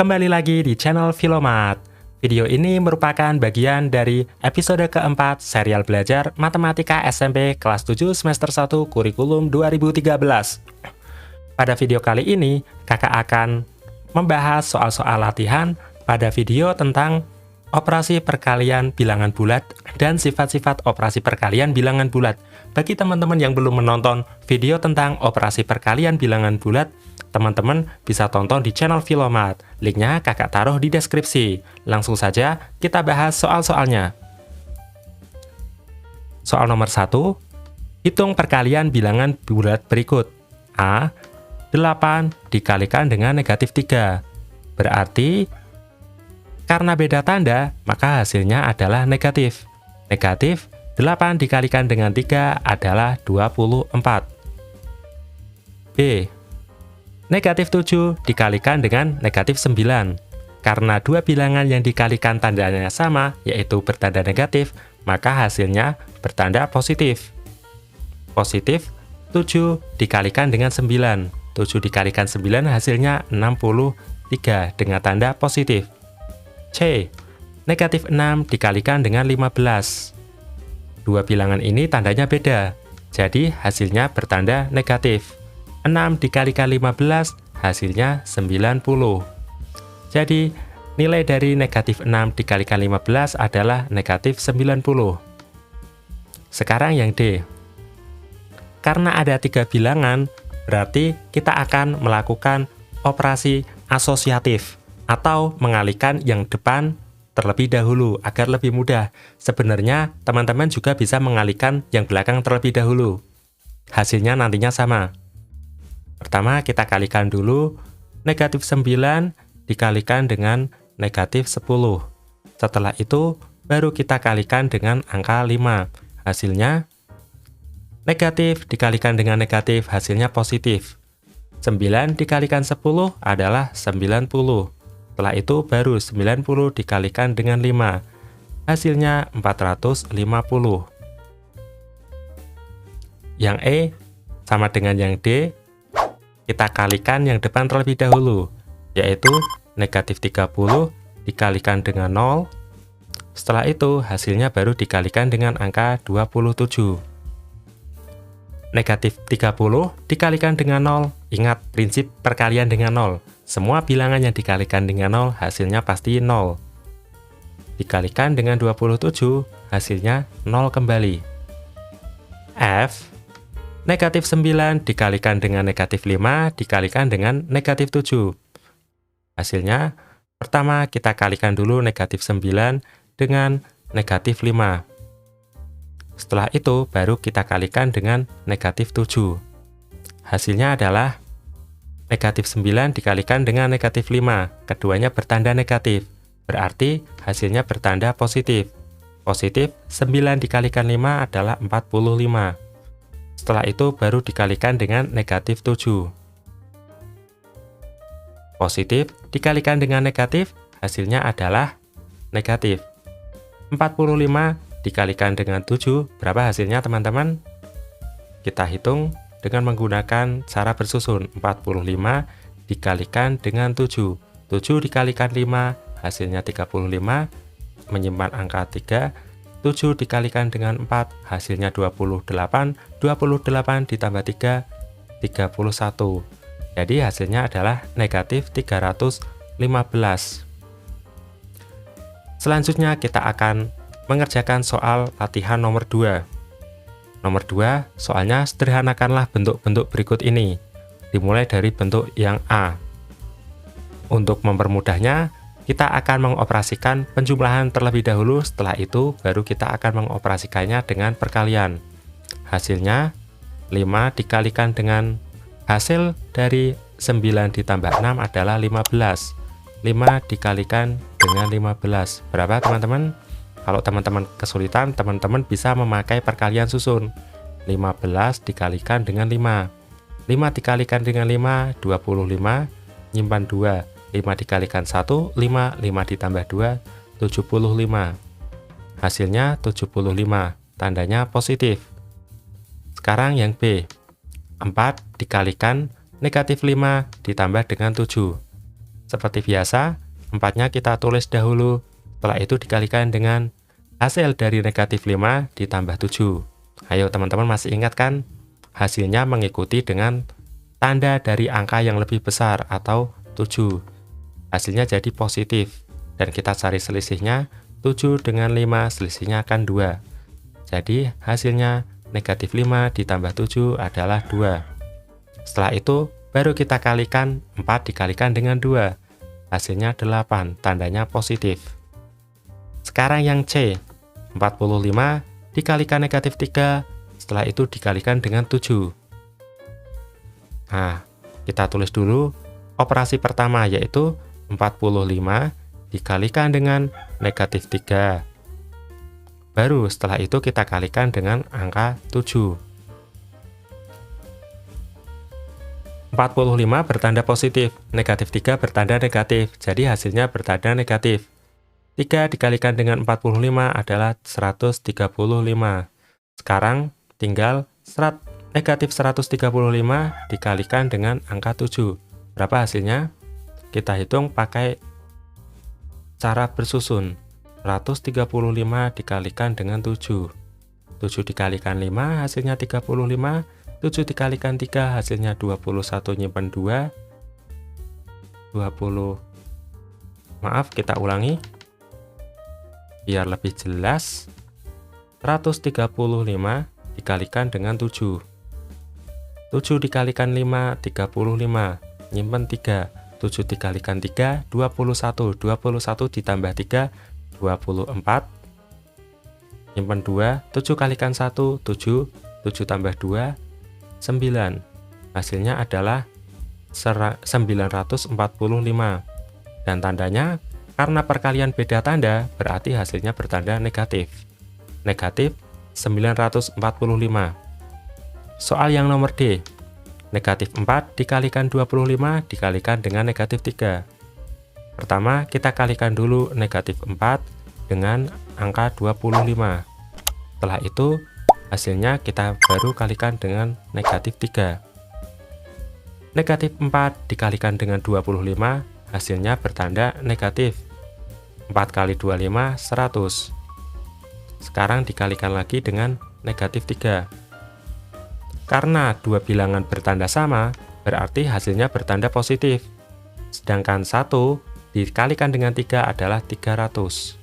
Kembali lagi di channel Filomat. Video ini merupakan bagian dari episode keempat serial belajar Matematika SMP kelas 7 semester 1 kurikulum 2013. Pada video kali ini, kakak akan membahas soal-soal latihan pada video tentang operasi perkalian bilangan bulat dan sifat-sifat operasi perkalian bilangan bulat. Bagi teman-teman yang belum menonton video tentang operasi perkalian bilangan bulat, teman-teman bisa tonton di channel Filomat. Linknya kakak taruh di deskripsi. Langsung saja kita bahas soal-soalnya. Soal nomor 1. Hitung perkalian bilangan bulat berikut. A. 8 dikalikan dengan negatif 3. Berarti, karena beda tanda, maka hasilnya adalah negatif. Negatif 8 dikalikan dengan 3 adalah 24. B. Negatif 7 dikalikan dengan negatif 9. Karena dua bilangan yang dikalikan tandanya sama, yaitu bertanda negatif, maka hasilnya bertanda positif. Positif 7 dikalikan dengan 9. 7 dikalikan 9 hasilnya 63 dengan tanda positif. C. Negatif 6 dikalikan dengan 15. Dua bilangan ini tandanya beda, jadi hasilnya bertanda negatif. 6 dikalikan 15 hasilnya 90. Jadi nilai dari negatif 6 dikalikan 15 adalah negatif 90. Sekarang yang D. Karena ada 3 bilangan, berarti kita akan melakukan operasi asosiatif atau mengalihkan yang depan terlebih dahulu agar lebih mudah. Sebenarnya teman-teman juga bisa mengalihkan yang belakang terlebih dahulu. Hasilnya nantinya sama. Pertama kita kalikan dulu negatif 9 dikalikan dengan negatif 10. Setelah itu baru kita kalikan dengan angka 5. Hasilnya negatif dikalikan dengan negatif, hasilnya positif. 9 dikalikan 10 adalah 90. Setelah itu baru 90 dikalikan dengan 5. Hasilnya 450. Yang E sama dengan yang D. Kita kalikan yang depan terlebih dahulu, yaitu negatif 30 dikalikan dengan 0. Setelah itu, hasilnya baru dikalikan dengan angka 27. Negatif 30 dikalikan dengan 0. Ingat prinsip perkalian dengan 0. Semua bilangan yang dikalikan dengan 0, hasilnya pasti 0. Dikalikan dengan 27, hasilnya 0 kembali. F. Negatif 9 dikalikan dengan negatif 5 dikalikan dengan negatif 7. Hasilnya, pertama kita kalikan dulu negatif 9 dengan negatif 5. Setelah itu, baru kita kalikan dengan negatif 7. Hasilnya adalah negatif 9 dikalikan dengan negatif 5. Keduanya bertanda negatif, berarti hasilnya bertanda positif. Positif 9 dikalikan 5 adalah 45. Setelah itu baru dikalikan dengan negatif 7. Positif dikalikan dengan negatif, hasilnya adalah negatif. 45 dikalikan dengan 7, berapa hasilnya teman-teman? Kita hitung dengan menggunakan cara bersusun. 45 dikalikan dengan 7. 7 dikalikan 5, hasilnya 35, menyimpan angka 3. 7 dikalikan dengan 4, hasilnya 28. 28 ditambah 3, 31. Jadi hasilnya adalah negatif 315. Selanjutnya kita akan mengerjakan soal latihan nomor 2. Nomor 2, soalnya sederhanakanlah bentuk-bentuk berikut ini. Dimulai dari bentuk yang A. Untuk mempermudahnya, kita akan mengoperasikan penjumlahan terlebih dahulu, setelah itu baru kita akan mengoperasikannya dengan perkalian. Hasilnya 5 dikalikan dengan hasil dari 9 ditambah 6 adalah 15. 5 dikalikan dengan 15. Berapa teman-teman? Kalau teman-teman kesulitan, teman-teman bisa memakai perkalian susun. 15 dikalikan dengan 5. 5 dikalikan dengan 5, 25. Nyimpan 2. 5 dikalikan 1, 5. 5 ditambah 2, 75. Hasilnya 75. Tandanya positif. Sekarang yang B. 4 dikalikan negatif 5 ditambah dengan 7. Seperti biasa, 4-nya kita tulis dahulu, setelah itu dikalikan dengan hasil dari negatif 5 ditambah 7. Ayo teman-teman masih ingat kan? Hasilnya mengikuti dengan tanda dari angka yang lebih besar atau 7. Hasilnya jadi positif, dan kita cari selisihnya, 7 dengan 5 selisihnya akan 2. Jadi hasilnya negatif 5 ditambah 7 adalah 2. Setelah itu baru kita kalikan 4 dikalikan dengan 2. Hasilnya 8, tandanya positif. Sekarang yang C, 45 dikalikan negatif 3, setelah itu dikalikan dengan 7. Nah, kita tulis dulu operasi pertama, yaitu 45 dikalikan dengan negatif 3. Baru setelah itu kita kalikan dengan angka 7. 45 bertanda positif, negatif 3 bertanda negatif, jadi hasilnya bertanda negatif. 3 dikalikan dengan 45 adalah 135. Sekarang tinggal negatif 135 dikalikan dengan angka 7. Berapa hasilnya? Kita hitung pakai cara bersusun. 135 dikalikan dengan 7. 7 dikalikan 5 hasilnya 35. 7 dikalikan 3 hasilnya 21, nyimpen 2. 20. Maaf, kita ulangi. Biar lebih jelas. 135 dikalikan dengan 7. 7 dikalikan 5, 35. Nyimpen 3. 7 dikalikan 3, 21. 21 ditambah 3, 24. Nyimpen 2. 7 kalikan 1, 7. 7 tambah 2, 9. Hasilnya adalah 945. Dan tandanya, karena perkalian beda tanda, berarti hasilnya bertanda negatif. Negatif 945. Soal yang nomor D. Negatif 4 dikalikan 25 dikalikan dengan negatif 3. Pertama, kita kalikan dulu negatif 4 dengan angka 25. Setelah itu, hasilnya kita baru kalikan dengan negatif 3. Negatif 4 dikalikan dengan 25, hasilnya bertanda negatif. 4 kali 25, 100. Sekarang dikalikan lagi dengan negatif 3. Karena dua bilangan bertanda sama, berarti hasilnya bertanda positif. Sedangkan 1 dikalikan dengan 3 adalah 300.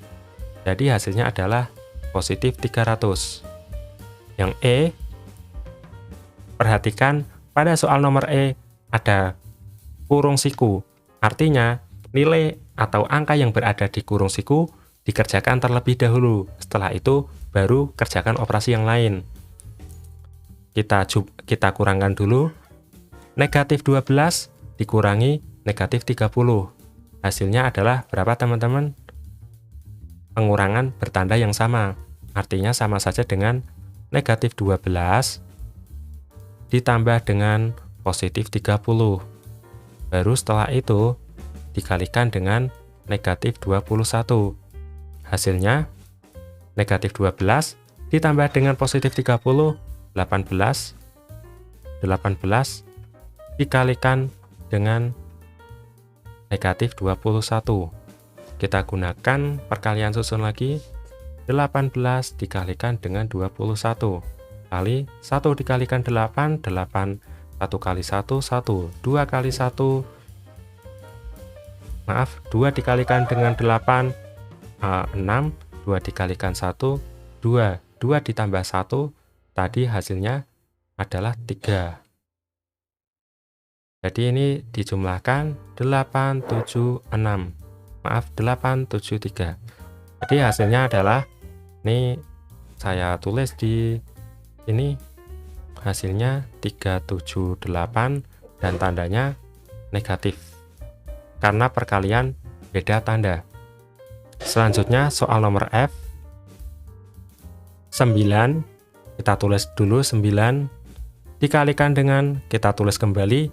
Jadi hasilnya adalah positif 300. Yang E, perhatikan pada soal nomor E ada kurung siku. Artinya, nilai atau angka yang berada di kurung siku dikerjakan terlebih dahulu. Setelah itu, baru kerjakan operasi yang lain. Kita kurangkan dulu. Negatif 12 dikurangi negatif 30. Hasilnya adalah berapa teman-teman? Pengurangan bertanda yang sama. Artinya sama saja dengan negatif 12 ditambah dengan positif 30. Baru setelah itu dikalikan dengan negatif 21. Hasilnya negatif 12 ditambah dengan positif 30, 18. 18 dikalikan dengan negatif 21. Kita gunakan perkalian susun lagi. 18 dikalikan dengan 21. Kali 1 dikalikan 8, 8. 1 kali 1, 1. 2 kali 1, maaf, 2 dikalikan dengan 8, 6. 2 dikalikan 1, 2. 2 ditambah 1, tadi hasilnya adalah 3. Jadi ini dijumlahkan 8, 7, 6. Maaf, 8, 7, 3. Jadi hasilnya adalah, ini saya tulis di ini, hasilnya 378 dan tandanya negatif. Karena perkalian beda tanda. Selanjutnya soal nomor F. 9, kita tulis dulu 9, dikalikan dengan, kita tulis kembali,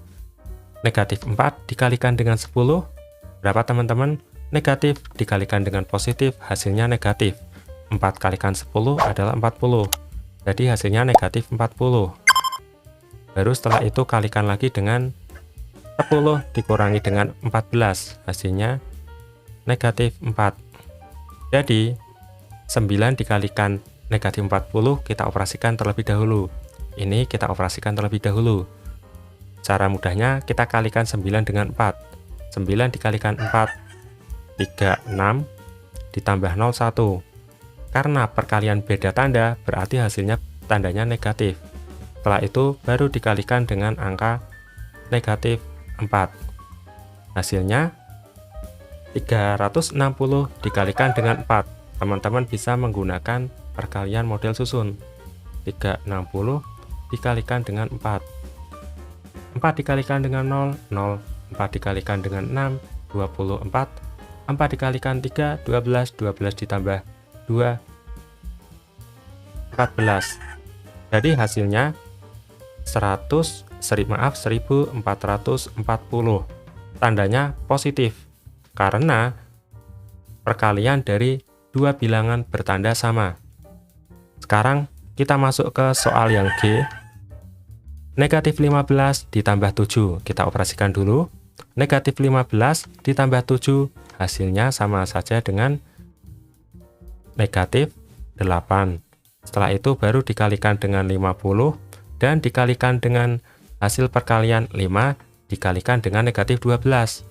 negatif 4 dikalikan dengan 10, berapa teman-teman? Negatif dikalikan dengan positif, hasilnya negatif. 4 kalikan 10 adalah 40, jadi hasilnya negatif 40. Baru setelah itu kalikan lagi dengan 10 dikurangi dengan 14, hasilnya negatif 4. Jadi 9 dikalikan negatif 40 kita operasikan terlebih dahulu. Ini kita operasikan terlebih dahulu. Cara mudahnya kita kalikan 9 dengan 4. 9 dikalikan 4, 36, ditambah 0, 1. Karena perkalian beda tanda, berarti hasilnya tandanya negatif. Setelah itu baru dikalikan dengan angka negatif 4. Hasilnya 360 dikalikan dengan 4. Teman-teman bisa menggunakan perkalian model susun. 360 dikalikan dengan 4. 4 dikalikan dengan 0, 0. 4 dikalikan dengan 6, 24. 4 dikalikan 3, 12. 12 ditambah 2, 14. Jadi hasilnya 1440. Tandanya positif karena perkalian dari dua bilangan bertanda sama. Sekarang kita masuk ke soal yang G. Negatif 15 ditambah 7. Kita operasikan dulu. Negatif 15 ditambah 7 hasilnya sama saja dengan negatif 8. Setelah itu baru dikalikan dengan 50 dan dikalikan dengan hasil perkalian 5 dikalikan dengan negatif 12.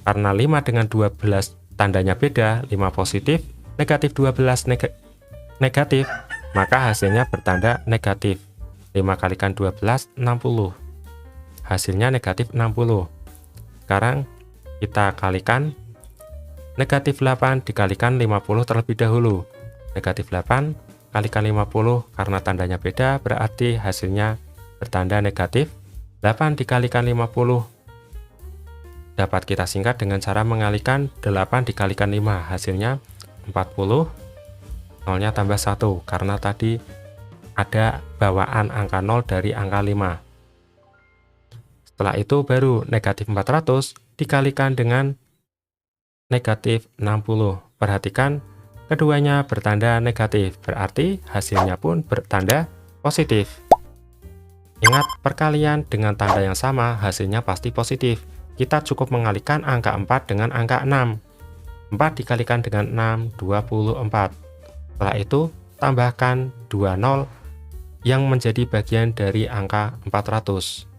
Karena 5 dengan 12 tandanya beda, 5 positif, negatif 12 negatif, maka hasilnya bertanda negatif. 5 kalikan 12, 60. Hasilnya negatif 60. Sekarang kita kalikan negatif 8 dikalikan 50 terlebih dahulu. Negatif 8 kalikan 50 karena tandanya beda, berarti hasilnya bertanda negatif. 8 dikalikan 50 dapat kita singkat dengan cara mengalikan 8 dikalikan 5, hasilnya 40. Nolnya tambah 1 karena tadi ada bawaan angka 0 dari angka 5. Setelah itu baru negatif 400 dikalikan dengan negatif 60. Perhatikan keduanya bertanda negatif, berarti hasilnya pun bertanda positif. Ingat, perkalian dengan tanda yang sama hasilnya pasti positif. Kita cukup mengalihkan angka 4 dengan angka 6. 4 dikalikan dengan 6, 24. Setelah itu tambahkan 2 0 yang menjadi bagian dari angka 400.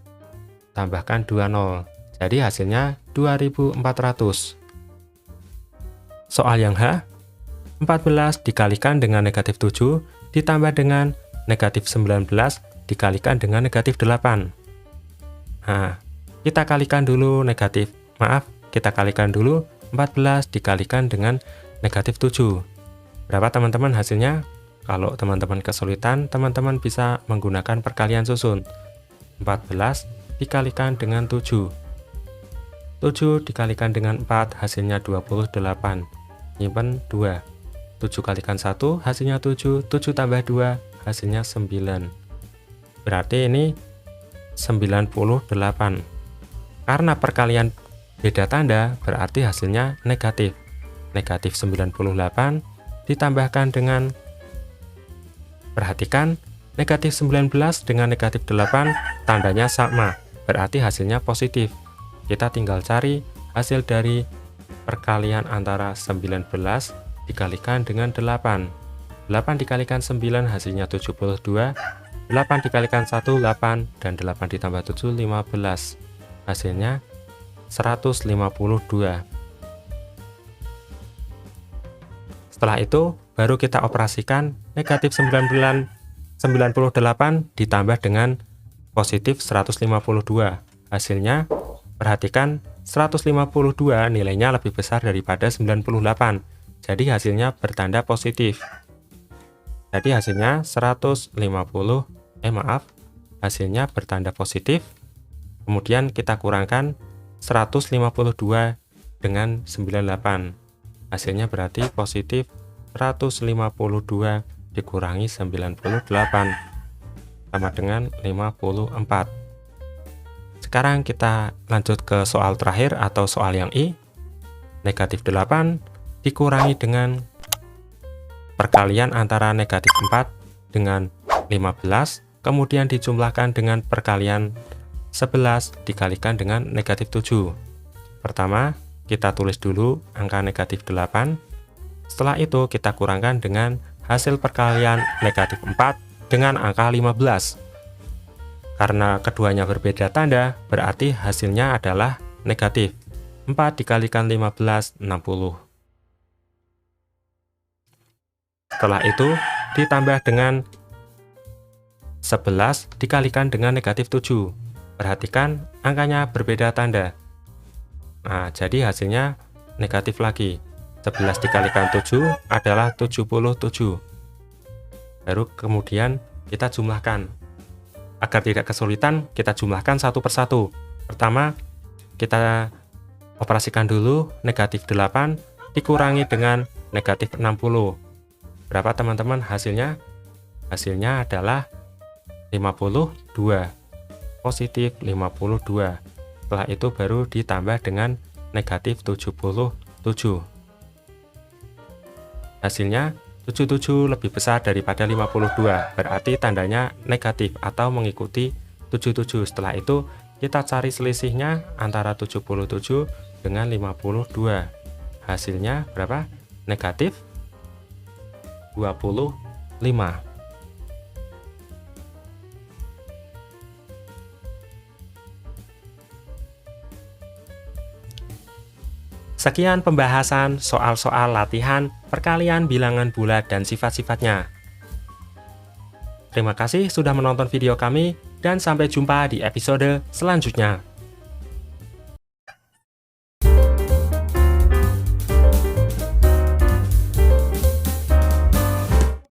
Tambahkan 2 0. Jadi hasilnya 2400. Soal yang H, 14 dikalikan dengan negatif 7 ditambah dengan negatif 19 dikalikan dengan negatif 8. Nah, kita kalikan dulu kita kalikan dulu 14 dikalikan dengan negatif 7. Berapa teman-teman hasilnya? Kalau teman-teman kesulitan, teman-teman bisa menggunakan perkalian susun. 14 dikalikan dengan 7. 7 dikalikan dengan 4 hasilnya 28. Nyimpen 2. 7 kalikan 1 hasilnya 7. 7 tambah 2 hasilnya 9. Berarti ini 98. Karena perkalian beda tanda berarti hasilnya negatif. Negatif 98 ditambahkan dengan, perhatikan, negatif 19 dengan negatif 8 tandanya sama, berarti hasilnya positif. Kita tinggal cari hasil dari perkalian antara 19 dikalikan dengan 8. 8 dikalikan 9 hasilnya 72. 8 dikalikan 1, 8, dan 8 ditambah 7, 15. Hasilnya 152. Setelah itu, baru kita operasikan negatif 98 ditambah dengan positif 152. Hasilnya, perhatikan 152 nilainya lebih besar daripada 98. Jadi hasilnya bertanda positif. Jadi hasilnya hasilnya bertanda positif. Kemudian kita kurangkan 152 dengan 98. Hasilnya berarti positif 152 dikurangi 98 sama dengan 54. Sekarang kita lanjut ke soal terakhir atau soal yang I. Negatif 8 dikurangi dengan perkalian antara negatif 4 dengan 15, kemudian dijumlahkan dengan perkalian 11 dikalikan dengan negatif 7. Pertama, kita tulis dulu angka negatif 8. Setelah itu kita kurangkan dengan hasil perkalian negatif 4 dengan angka 15. Karena keduanya berbeda tanda, berarti hasilnya adalah negatif. 4 dikalikan 15, 60. Setelah itu, ditambah dengan 11 dikalikan dengan negatif 7. Perhatikan angkanya berbeda tanda. Nah, jadi hasilnya negatif lagi. 11 dikalikan 7 adalah 77. Baru kemudian kita jumlahkan. Agar tidak kesulitan, kita jumlahkan satu persatu. Pertama, kita operasikan dulu negatif 8 dikurangi dengan negatif 60. Berapa teman-teman hasilnya? Hasilnya adalah 52. Positif 52. Setelah itu baru ditambah dengan negatif 77. Hasilnya 77 lebih besar daripada 52, berarti tandanya negatif atau mengikuti 77. Setelah itu kita cari selisihnya antara 77 dengan 52. Hasilnya berapa? Negatif 25. Sekian pembahasan soal-soal latihan perkalian bilangan bulat dan sifat-sifatnya. Terima kasih sudah menonton video kami dan sampai jumpa di episode selanjutnya.